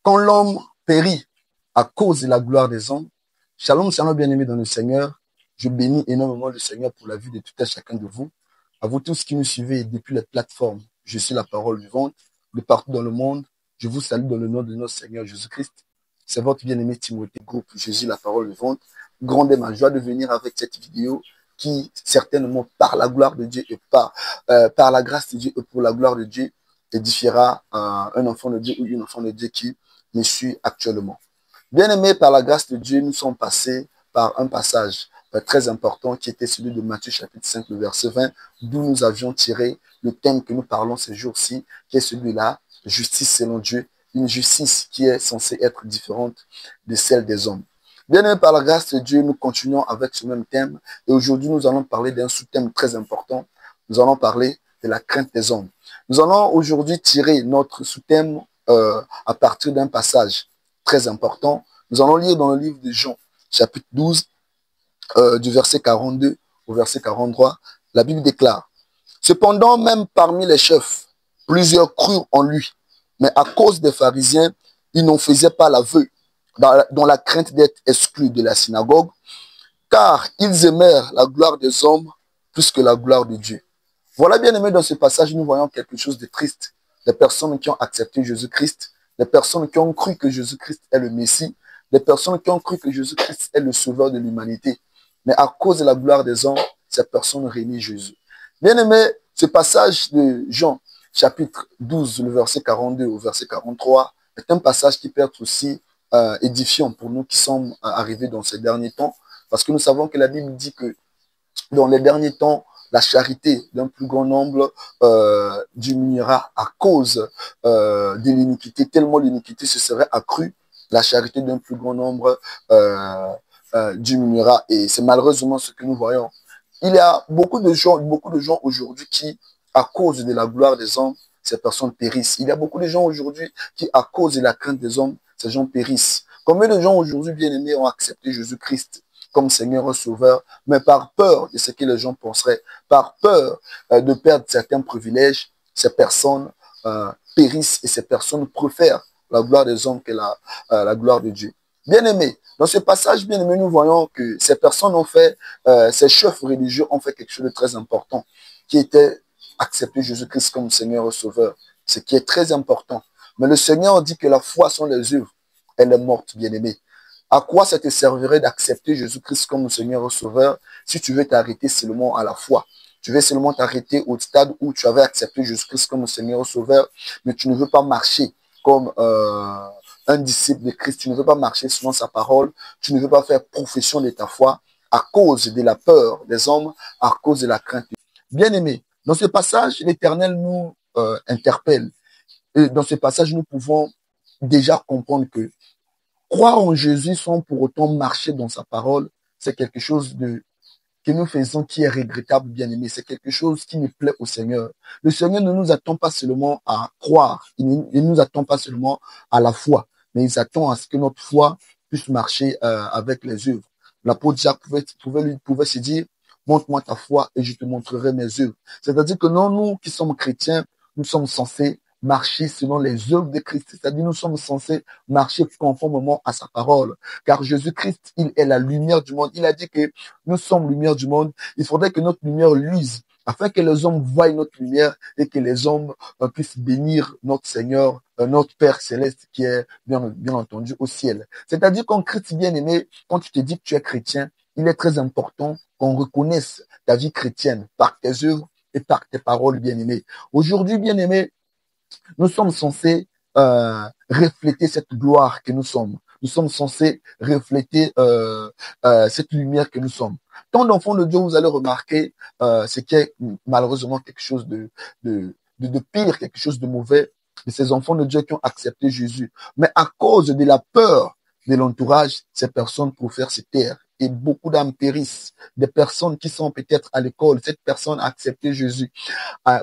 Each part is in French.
Quand l'homme périt à cause de la gloire des hommes, shalom, shalom, bien-aimés dans le Seigneur, je bénis énormément le Seigneur pour la vie de tout à chacun de vous. À vous tous qui nous suivez depuis la plateforme, je suis la parole vivante, de partout dans le monde, je vous salue dans le nom de notre Seigneur Jésus-Christ. C'est votre bien-aimé Timothée, groupe Jésus, la parole vivante. Grande est ma joie de venir avec cette vidéo qui, certainement, par la gloire de Dieu et par la grâce de Dieu et pour la gloire de Dieu, édifiera un enfant de Dieu ou une enfant de Dieu qui me suit actuellement. Bien-aimés, par la grâce de Dieu, nous sommes passés par un passage très important qui était celui de Matthieu chapitre 5, le verset 20, d'où nous avions tiré le thème que nous parlons ces jours-ci, qui est celui-là, justice selon Dieu, une justice qui est censée être différente de celle des hommes. Bien-aimés, par la grâce de Dieu, nous continuons avec ce même thème et aujourd'hui, nous allons parler d'un sous-thème très important. Nous allons parler de la crainte des hommes. Nous allons aujourd'hui tirer notre sous-thème à partir d'un passage très important. Nous allons lire dans le livre de Jean, chapitre 12, du verset 42 au verset 43. La Bible déclare: Cependant, même parmi les chefs, plusieurs crurent en lui, mais à cause des pharisiens, ils n'en faisaient pas l'aveu, dans la crainte d'être exclus de la synagogue, car ils aimèrent la gloire des hommes plus que la gloire de Dieu. Voilà, bien aimé, dans ce passage, nous voyons quelque chose de triste. Des personnes qui ont accepté Jésus-Christ, des personnes qui ont cru que Jésus-Christ est le Messie, des personnes qui ont cru que Jésus-Christ est le sauveur de l'humanité. Mais à cause de la gloire des hommes, ces personnes renient Jésus. Bien aimé, ce passage de Jean, chapitre 12, le verset 42 au verset 43, est un passage qui peut être aussi édifiant pour nous qui sommes arrivés dans ces derniers temps, parce que nous savons que la Bible dit que dans les derniers temps, la charité d'un plus grand nombre diminuera à cause de l'iniquité. Tellement l'iniquité se serait accrue, la charité d'un plus grand nombre diminuera. Et c'est malheureusement ce que nous voyons. Il y a beaucoup de gens aujourd'hui qui, à cause de la gloire des hommes, ces personnes périssent. Il y a beaucoup de gens aujourd'hui qui, à cause de la crainte des hommes, ces gens périssent. Combien de gens aujourd'hui, bien-aimés, ont accepté Jésus-Christ comme Seigneur et Sauveur, mais par peur de ce que les gens penseraient, par peur de perdre certains privilèges, ces personnes périssent et ces personnes préfèrent la gloire des hommes que la gloire de Dieu. Bien-aimés, dans ce passage, bien-aimés, nous voyons que ces personnes ont fait, ces chefs religieux ont fait quelque chose de très important, qui était accepter Jésus-Christ comme Seigneur et Sauveur, ce qui est très important. Mais le Seigneur dit que la foi sans les œuvres, elle est morte, bien-aimés. À quoi ça te servirait d'accepter Jésus-Christ comme Seigneur et Sauveur si tu veux t'arrêter seulement à la foi? Tu veux seulement t'arrêter au stade où tu avais accepté Jésus-Christ comme Seigneur et Sauveur, mais tu ne veux pas marcher comme un disciple de Christ. Tu ne veux pas marcher selon sa parole. Tu ne veux pas faire profession de ta foi à cause de la peur des hommes, à cause de la crainte. Bien-aimé, dans ce passage, l'Éternel nous interpelle. Et dans ce passage, nous pouvons déjà comprendre que croire en Jésus sans pour autant marcher dans sa parole, c'est quelque chose que nous faisons qui est regrettable, bien aimé. C'est quelque chose qui ne plaît au Seigneur. Le Seigneur ne nous attend pas seulement à croire. Il ne nous attend pas seulement à la foi, mais il s'attend à ce que notre foi puisse marcher avec les œuvres. L'apôtre Jacques pouvait se dire: montre-moi ta foi et je te montrerai mes œuvres. C'est-à-dire que non, nous qui sommes chrétiens, nous sommes censés marcher selon les œuvres de Christ. C'est-à-dire nous sommes censés marcher conformément à sa parole. Car Jésus-Christ, il est la lumière du monde. Il a dit que nous sommes lumière du monde. Il faudrait que notre lumière luise afin que les hommes voient notre lumière et que les hommes puissent bénir notre Seigneur, notre Père céleste qui est bien entendu au ciel. C'est-à-dire qu'en Christ bien-aimé, quand tu te dis que tu es chrétien, il est très important qu'on reconnaisse ta vie chrétienne par tes œuvres et par tes paroles bien-aimées. Aujourd'hui, bien-aimé, nous sommes censés refléter cette gloire que nous sommes. Nous sommes censés refléter cette lumière que nous sommes. Tant d'enfants de Dieu, vous allez remarquer ce qui est malheureusement quelque chose de pire, quelque chose de mauvais, de ces enfants de Dieu qui ont accepté Jésus. Mais à cause de la peur de l'entourage, ces personnes préfèrent se taire. Et beaucoup d'âmes périssent. Des personnes qui sont peut-être à l'école, cette personne a accepté Jésus.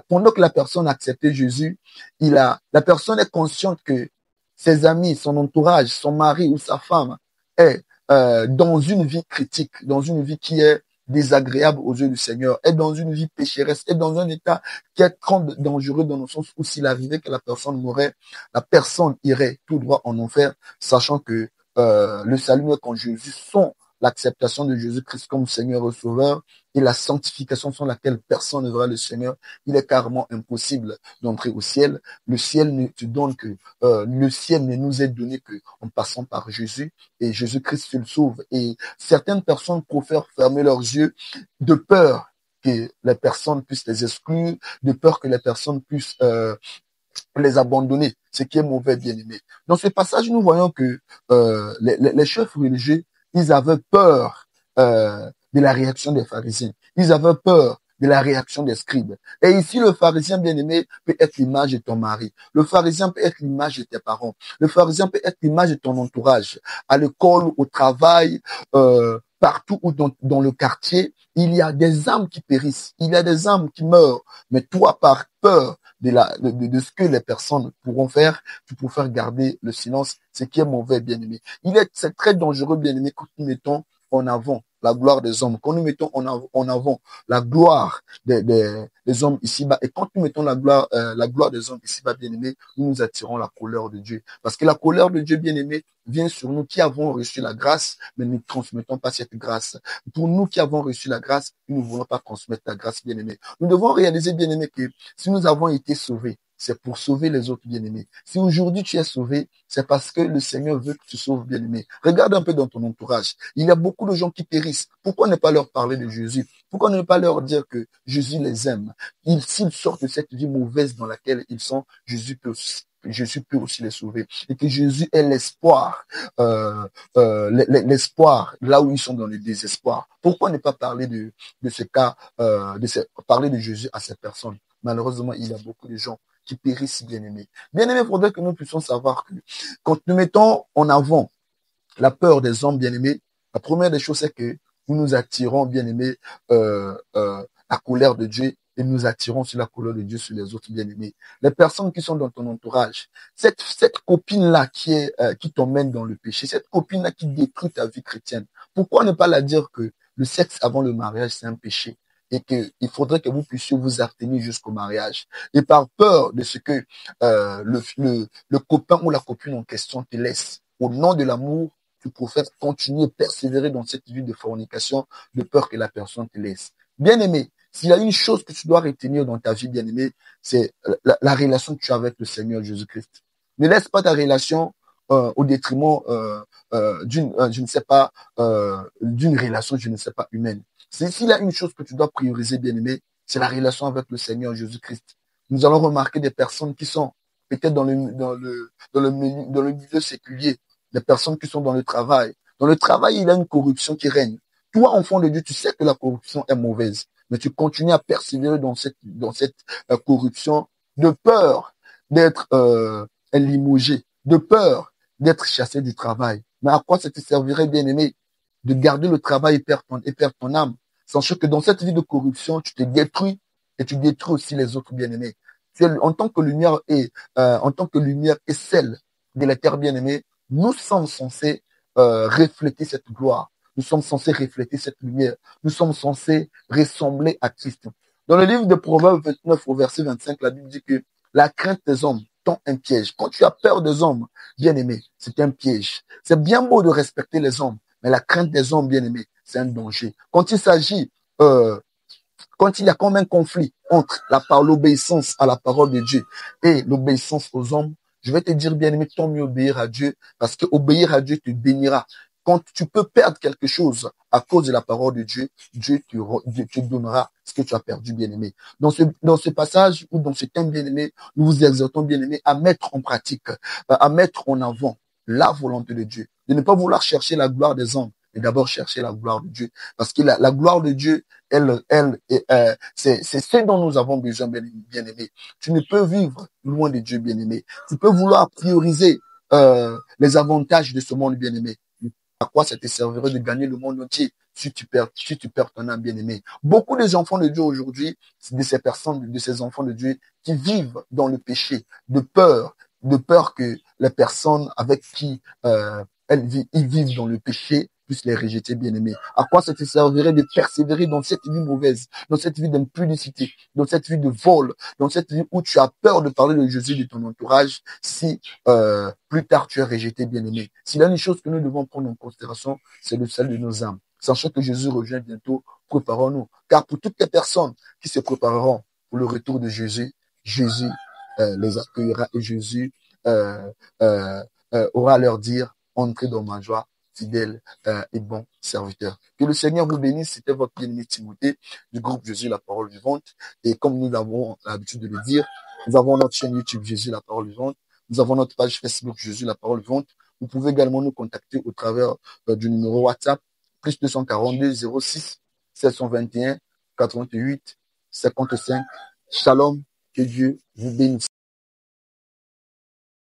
Pendant que la personne a accepté Jésus, la personne est consciente que ses amis, son entourage, son mari ou sa femme est dans une vie critique, dans une vie qui est désagréable aux yeux du Seigneur, est dans une vie pécheresse, est dans un état qui est trop dangereux dans le sens où s'il arrivait que la personne mourait, la personne irait tout droit en enfer, sachant que le salut n'est qu'en Jésus, sans l'acceptation de Jésus-Christ comme Seigneur et Sauveur et la sanctification sans laquelle personne ne verra le Seigneur, il est carrément impossible d'entrer au ciel. Le ciel ne te donne que, le ciel ne nous est donné que en passant par Jésus et Jésus-Christ se le sauve. Et certaines personnes préfèrent fermer leurs yeux de peur que les personnes puissent les exclure, de peur que les personnes puissent les abandonner, ce qui est mauvais, bien aimé. Dans ce passage, nous voyons que les chefs religieux, ils avaient peur de la réaction des pharisiens. Ils avaient peur de la réaction des scribes. Et ici, le pharisien bien-aimé peut être l'image de ton mari. Le pharisien peut être l'image de tes parents. Le pharisien peut être l'image de ton entourage. À l'école, au travail, partout ou dans le quartier, il y a des âmes qui périssent. Il y a des âmes qui meurent. Mais toi, par peur de ce que les personnes pourront faire, tu préfères garder le silence, ce qui est mauvais, bien-aimé. C'est très dangereux, bien-aimé, quand nous mettons en avant la gloire des hommes, quand nous mettons en avant la gloire des hommes ici-bas, et quand nous mettons la gloire des hommes ici-bas, bien-aimé, nous attirons la colère de Dieu. Parce que la colère de Dieu, bien-aimé, vient sur nous qui avons reçu la grâce, mais nous ne transmettons pas cette grâce. Pour nous qui avons reçu la grâce, nous ne voulons pas transmettre la grâce, bien-aimé. Nous devons réaliser, bien-aimé, que si nous avons été sauvés, c'est pour sauver les autres bien-aimés. Si aujourd'hui tu es sauvé, c'est parce que le Seigneur veut que tu sauves bien-aimé. Regarde un peu dans ton entourage. Il y a beaucoup de gens qui périssent. Pourquoi ne pas leur parler de Jésus? Pourquoi ne pas leur dire que Jésus les aime? S'ils sortent de cette vie mauvaise dans laquelle ils sont, Jésus peut aussi les sauver. Et que Jésus est l'espoir, l'espoir là où ils sont dans le désespoir. Pourquoi ne pas parler de ce cas, parler de Jésus à ces personnes? Malheureusement, il y a beaucoup de gens qui périssent, bien-aimés. Bien-aimés, il faudrait que nous puissions savoir que quand nous mettons en avant la peur des hommes, bien-aimés, la première des choses, c'est que nous nous attirons, bien-aimés, la colère de Dieu et nous attirons sur la colère de Dieu sur les autres, bien-aimés. Les personnes qui sont dans ton entourage, cette copine-là qui t'emmène dans le péché, cette copine-là qui détruit ta vie chrétienne, pourquoi ne pas la dire que le sexe avant le mariage, c'est un péché? Et qu'il faudrait que vous puissiez vous abstenir jusqu'au mariage. Et par peur de ce que le copain ou la copine en question te laisse, au nom de l'amour, tu préfères continuer, persévérer dans cette vie de fornication, de peur que la personne te laisse. Bien-aimé, s'il y a une chose que tu dois retenir dans ta vie, bien-aimé, c'est la relation que tu as avec le Seigneur Jésus-Christ. Ne laisse pas ta relation au détriment je ne sais pas, d'une relation, je ne sais pas, humaine. S'il y a une chose que tu dois prioriser, bien-aimé, c'est la relation avec le Seigneur Jésus-Christ. Nous allons remarquer des personnes qui sont peut-être dans le milieu séculier, des personnes qui sont dans le travail. Dans le travail, il y a une corruption qui règne. Toi, enfant de Dieu, tu sais que la corruption est mauvaise, mais tu continues à persévérer dans cette corruption de peur d'être limogé, de peur d'être chassé du travail. Mais à quoi ça te servirait, bien-aimé, de garder le travail et perdre ton âme? Sachant que dans cette vie de corruption, tu te détruis et tu détruis aussi les autres, bien-aimés. En tant que lumière et celle de la terre, bien-aimée, nous sommes censés refléter cette gloire. Nous sommes censés refléter cette lumière. Nous sommes censés ressembler à Christ. Dans le livre de Proverbes 29 au verset 25, la Bible dit que la crainte des hommes tend un piège. Quand tu as peur des hommes, bien-aimé, c'est un piège. C'est bien beau de respecter les hommes, mais la crainte des hommes, bien-aimés, c'est un danger. Quand il s'agit, quand il y a comme un conflit entre l'obéissance à la parole de Dieu et l'obéissance aux hommes, je vais te dire, bien-aimé, tant mieux obéir à Dieu, parce que obéir à Dieu te bénira. Quand tu peux perdre quelque chose à cause de la parole de Dieu, Dieu te donnera ce que tu as perdu, bien-aimé. Dans ce passage ou dans ce thème, bien-aimé, nous vous exhortons, bien-aimé, à mettre en pratique, à mettre en avant la volonté de Dieu, de ne pas vouloir chercher la gloire des hommes, mais d'abord chercher la gloire de Dieu. Parce que la gloire de Dieu, c'est ce dont nous avons besoin, bien-aimé. Tu ne peux vivre loin de Dieu, bien-aimé. Tu peux vouloir prioriser les avantages de ce monde, bien-aimé. À quoi ça te servirait de gagner le monde entier si tu perds ton âme, bien-aimé? Beaucoup des enfants de Dieu aujourd'hui, c'est de ces personnes, de ces enfants de Dieu qui vivent dans le péché, de peur que les personnes avec qui ils vivent dans le péché puisses les rejeter, bien-aimé? À quoi ça te servirait de persévérer dans cette vie mauvaise, dans cette vie d'impudicité, dans cette vie de vol, dans cette vie où tu as peur de parler de Jésus de ton entourage, si plus tard tu es rejeté, bien-aimé? S'il y a une chose que nous devons prendre en considération, c'est le salut de nos âmes. Sachant que Jésus revient bientôt, préparons-nous. Car pour toutes les personnes qui se prépareront pour le retour de Jésus, Jésus les accueillera et Jésus euh, euh, aura à leur dire, entrez dans ma joie, fidèle et bon serviteur. Que le Seigneur vous bénisse. C'était votre bien-aimé Timothée du groupe Jésus, la parole vivante. Et comme nous avons l'habitude de le dire, nous avons notre chaîne YouTube Jésus, la parole vivante. Nous avons notre page Facebook Jésus, la parole vivante. Vous pouvez également nous contacter au travers du numéro WhatsApp plus 242 06 721 88 55. Shalom, que Dieu vous bénisse.